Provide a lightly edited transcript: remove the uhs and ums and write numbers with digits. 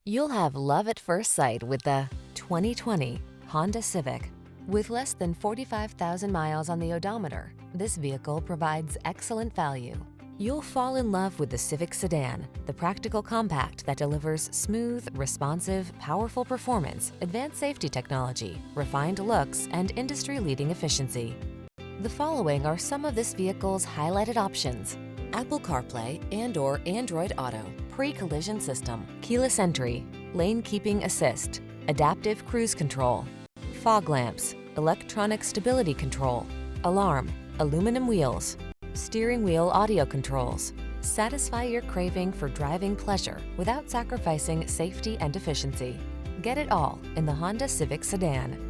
You'll have love at first sight with the 2020 Honda Civic. With less than 45,000 miles on the odometer, this vehicle provides excellent value. You'll fall in love with the Civic sedan, the practical compact that delivers smooth, responsive, powerful performance, advanced safety technology, refined looks, and industry-leading efficiency. The following are some of this vehicle's highlighted options: Apple CarPlay and/or Android Auto, pre-collision system, keyless entry, lane keeping assist, adaptive cruise control, fog lamps, electronic stability control, alarm, aluminum wheels, steering wheel audio controls. Satisfy your craving for driving pleasure without sacrificing safety and efficiency. Get it all in the Honda Civic sedan.